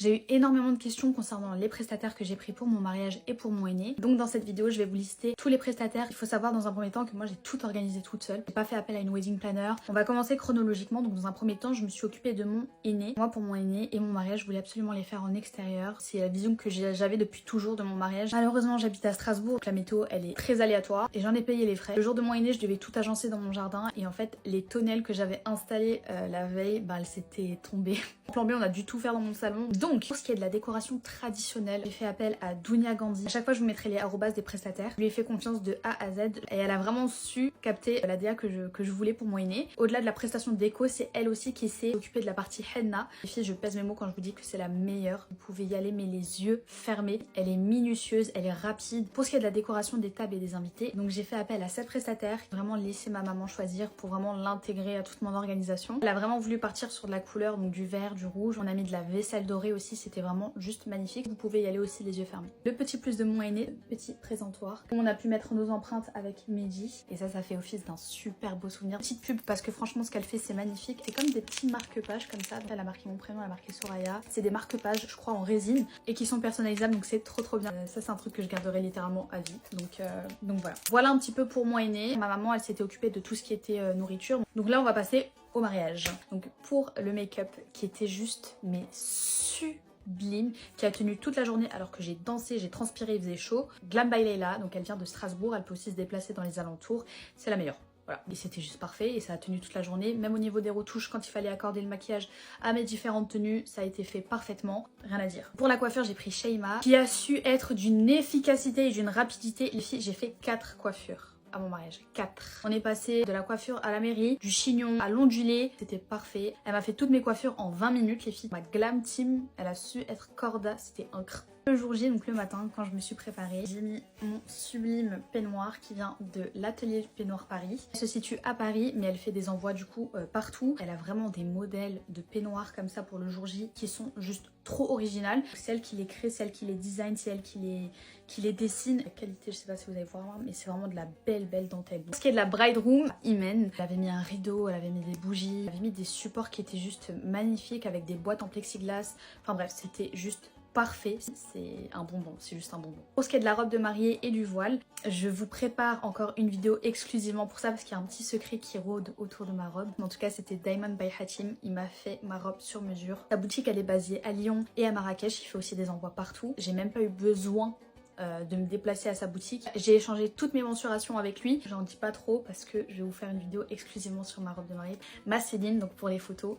J'ai eu énormément de questions concernant les prestataires que j'ai pris pour mon mariage et pour mon aîné. Donc dans cette vidéo, je vais vous lister tous les prestataires. Il faut savoir dans un premier temps que moi j'ai tout organisé toute seule. J'ai pas fait appel à une wedding planner. On va commencer chronologiquement. Donc dans un premier temps, je me suis occupée de mon aîné. Moi pour mon aîné et mon mariage, je voulais absolument les faire en extérieur. C'est la vision que j'avais depuis toujours de mon mariage. Malheureusement, j'habite à Strasbourg. Donc la météo, elle est très aléatoire et j'en ai payé les frais. Le jour de mon aîné, je devais tout agencer dans mon jardin et en fait, les tonnelles que j'avais installées la veille, elles s'étaient tombées. Plan B, on a dû tout faire dans mon salon. Donc, pour ce qui est de la décoration traditionnelle, j'ai fait appel à Dunia Gandhi. À chaque fois, je vous mettrai les arrobas des prestataires. Je lui ai fait confiance de A à Z et elle a vraiment su capter la DA que je voulais pour mon aîné. Au-delà de la prestation de déco, c'est elle aussi qui s'est occupée de la partie henna. Les filles, je pèse mes mots quand je vous dis que c'est la meilleure. Vous pouvez y aller mais les yeux fermés. Elle est minutieuse, elle est rapide. Pour ce qui est de la décoration des tables et des invités, donc j'ai fait appel à cette prestataire. Vraiment laissé ma maman choisir pour vraiment l'intégrer à toute mon organisation. Elle a vraiment voulu partir sur de la couleur, donc du vert, du rouge. On a mis de la vaisselle dorée aussi, c'était vraiment juste magnifique. Vous pouvez y aller aussi les yeux fermés. Le petit plus de mon aîné, petit présentoir. On a pu mettre nos empreintes avec Mehdi et ça fait office d'un super beau souvenir. Petite pub parce que franchement ce qu'elle fait c'est magnifique. C'est comme des petits marque-pages comme ça. Elle a marqué mon prénom, elle a marqué Soraya. C'est des marque-pages je crois en résine et qui sont personnalisables donc c'est trop bien. Ça c'est un truc que je garderai littéralement à vie. Donc voilà. Voilà un petit peu pour mon aîné. Ma maman elle s'était occupée de tout ce qui était nourriture. Donc là on va passer au mariage. Donc pour le make-up qui était juste mais sublime, qui a tenu toute la journée alors que j'ai dansé, j'ai transpiré, il faisait chaud. Glam by Leila, donc elle vient de Strasbourg, elle peut aussi se déplacer dans les alentours, c'est la meilleure. Voilà. Et c'était juste parfait et ça a tenu toute la journée. Même au niveau des retouches, quand il fallait accorder le maquillage à mes différentes tenues, ça a été fait parfaitement. Rien à dire. Pour la coiffure, j'ai pris Sheima, qui a su être d'une efficacité et d'une rapidité. Les filles, j'ai fait 4 coiffures à mon mariage, 4. On est passé de la coiffure à la mairie, du chignon à l'ondulé, c'était parfait. Elle m'a fait toutes mes coiffures en 20 minutes les filles. Ma glam team, elle a su être corda, c'était incroyable. Le jour J, donc le matin, quand je me suis préparée, j'ai mis mon sublime peignoir qui vient de l'atelier Peignoir Paris. Elle se situe à Paris, mais elle fait des envois du coup partout. Elle a vraiment des modèles de peignoirs comme ça pour le jour J qui sont juste trop originales. C'est elle qui les crée, c'est elle qui les design, c'est elle qui les dessine. La qualité, je sais pas si vous allez voir, mais c'est vraiment de la belle dentelle. Pour ce qui est de la bride room, Imen, elle avait mis un rideau, elle avait mis des bougies, elle avait mis des supports qui étaient juste magnifiques avec des boîtes en plexiglas. Enfin bref, c'était juste parfait, c'est un bonbon, c'est juste un bonbon. Pour ce qui est de la robe de mariée et du voile, je vous prépare encore une vidéo exclusivement pour ça parce qu'il y a un petit secret qui rôde autour de ma robe. En tout cas, c'était Diamond by Hatim, il m'a fait ma robe sur mesure. La boutique, elle est basée à Lyon et à Marrakech, il fait aussi des envois partout. J'ai même pas eu besoin de me déplacer à sa boutique. J'ai échangé toutes mes mensurations avec lui. J'en dis pas trop parce que je vais vous faire une vidéo exclusivement sur ma robe de mariée. Ma Céline, donc pour les photos.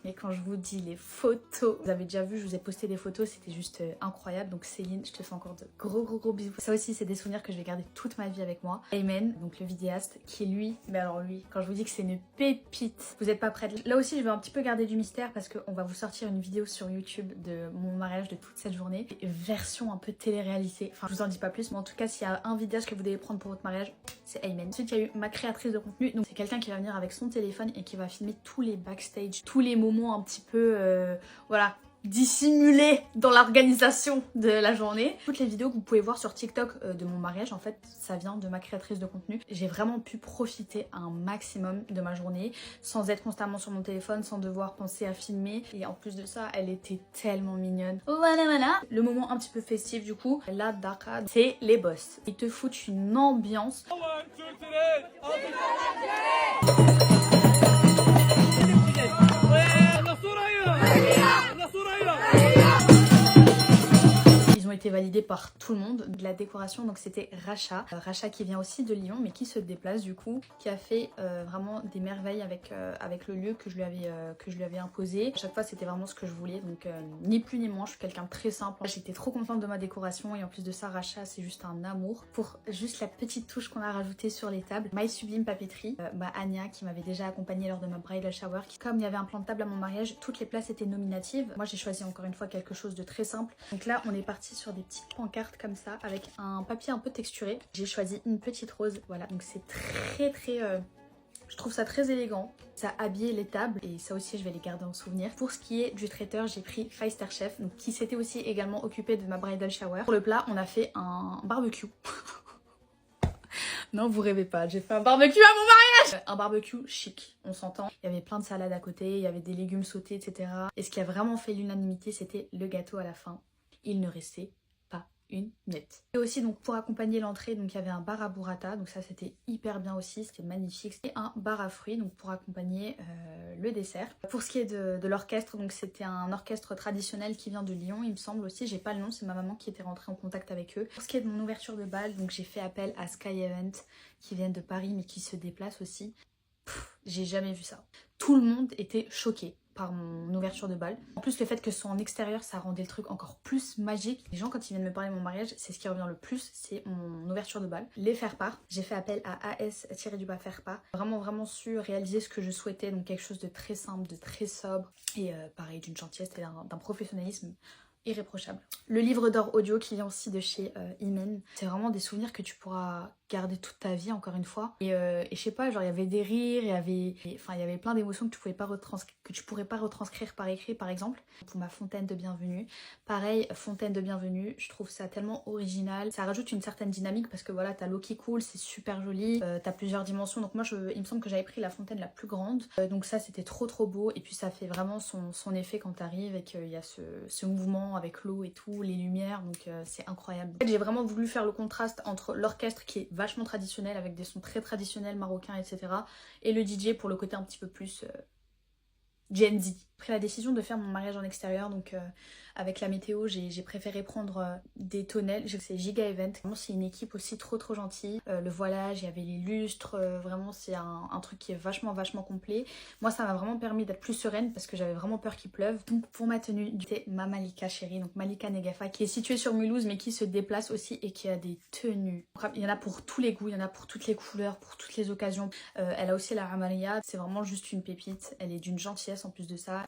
Mais quand je vous dis les photos, vous avez déjà vu, je vous ai posté des photos, c'était juste incroyable. Donc Céline, je te fais encore de gros bisous. Ça aussi, c'est des souvenirs que je vais garder toute ma vie avec moi. Ayman, donc le vidéaste, qui est lui, mais alors lui, quand je vous dis que c'est une pépite, vous n'êtes pas prête. Là aussi, je vais un petit peu garder du mystère parce qu'on va vous sortir une vidéo sur YouTube de mon mariage de toute cette journée. Version un peu télé-réalité. Enfin, je vous en dis pas plus, mais en tout cas, s'il y a un vidéage que vous devez prendre pour votre mariage, c'est Ayman. Ensuite, il y a eu ma créatrice de contenu. Donc c'est quelqu'un qui va venir avec son téléphone et qui va filmer tous les backstage, tous les moments un petit peu voilà, dissimulés dans l'organisation de la journée. Toutes les vidéos que vous pouvez voir sur TikTok de mon mariage, en fait ça vient de ma créatrice de contenu. J'ai vraiment pu profiter un maximum de ma journée sans être constamment sur mon téléphone, sans devoir penser à filmer, et en plus de ça elle était tellement mignonne. Voilà. Le moment un petit peu festif du coup, la Daka, c'est les boss. Ils te foutent une ambiance. Ils ont été validés par tout le monde. De la décoration, donc c'était Racha. Racha qui vient aussi de Lyon mais qui se déplace du coup, qui a fait vraiment des merveilles avec le lieu que je lui avais imposé. À chaque fois c'était vraiment ce que je voulais, donc ni plus ni moins, je suis quelqu'un de très simple. J'étais trop contente de ma décoration et en plus de ça Racha c'est juste un amour. Pour juste la petite touche qu'on a rajoutée sur les tables, My Sublime Papeterie, Anya qui m'avait déjà accompagnée lors de ma bridal shower, comme il y avait un plan de table à mon mariage, toutes les places étaient nominatives. Moi j'ai choisi encore une fois quelque chose de très simple. Donc là on est parti sur des petites pancartes comme ça avec un papier un peu texturé. J'ai choisi une petite rose, voilà, donc c'est très je trouve ça très élégant. Ça a habillé les tables et ça aussi je vais les garder en souvenir. Pour ce qui est du traiteur, j'ai pris Five Star Chef, donc qui s'était aussi également occupé de ma bridal shower. Pour le plat, on a fait un barbecue. Non, vous rêvez pas, j'ai fait un barbecue à mon mariage. Un barbecue chic, on s'entend. Il y avait plein de salades à côté, il y avait des légumes sautés, etc. Et ce qui a vraiment fait l'unanimité, c'était le gâteau à la fin. Il ne restait pas une miette. Et aussi donc pour accompagner l'entrée, donc il y avait un bar à burrata, donc ça c'était hyper bien aussi, c'était magnifique. Et un bar à fruits, donc pour accompagner le dessert. Pour ce qui est de l'orchestre, donc c'était un orchestre traditionnel qui vient de Lyon, il me semble aussi, j'ai pas le nom, c'est ma maman qui était rentrée en contact avec eux. Pour ce qui est de mon ouverture de bal, donc j'ai fait appel à Sky Event qui viennent de Paris mais qui se déplacent aussi. J'ai jamais vu ça. Tout le monde était choqué par mon ouverture de bal. En plus, le fait que ce soit en extérieur, ça rendait le truc encore plus magique. Les gens, quand ils viennent me parler de mon mariage, c'est ce qui revient le plus, c'est mon ouverture de bal. Les faire-part. J'ai fait appel à AS-faire-part. Vraiment su réaliser ce que je souhaitais, donc quelque chose de très simple, de très sobre, et pareil, d'une gentillesse et d'un professionnalisme irréprochable. Le livre d'or audio qui vient aussi de chez Imen, c'est vraiment des souvenirs que tu pourras garder toute ta vie, encore une fois. Et je sais pas, genre il y avait des rires, il y avait plein d'émotions que tu pourrais pas retranscrire par écrit, par exemple. Pour ma fontaine de bienvenue, pareil, fontaine de bienvenue, je trouve ça tellement original. Ça rajoute une certaine dynamique parce que voilà, t'as l'eau qui coule, c'est super joli, t'as plusieurs dimensions. Donc moi, il me semble que j'avais pris la fontaine la plus grande. Donc ça, c'était trop beau. Et puis ça fait vraiment son effet quand t'arrives et qu'il y a ce mouvement avec l'eau et tout, les lumières, donc c'est incroyable. En fait, j'ai vraiment voulu faire le contraste entre l'orchestre qui est vachement traditionnel avec des sons très traditionnels marocains, etc. et le DJ pour le côté un petit peu plus Gen Z. J'ai pris la décision de faire mon mariage en extérieur, donc avec la météo, j'ai préféré prendre des tonnelles. C'est Giga Event. Vraiment, c'est une équipe aussi trop gentille. Le voilage, il y avait les lustres, vraiment c'est un truc qui est vachement complet. Moi, ça m'a vraiment permis d'être plus sereine parce que j'avais vraiment peur qu'il pleuve. Donc pour ma tenue, c'était ma Malika chérie, donc Malika Negafa, qui est située sur Mulhouse mais qui se déplace aussi et qui a des tenues. Il y en a pour tous les goûts, il y en a pour toutes les couleurs, pour toutes les occasions. Elle a aussi la Amalia, c'est vraiment juste une pépite. Elle est d'une gentillesse en plus de ça.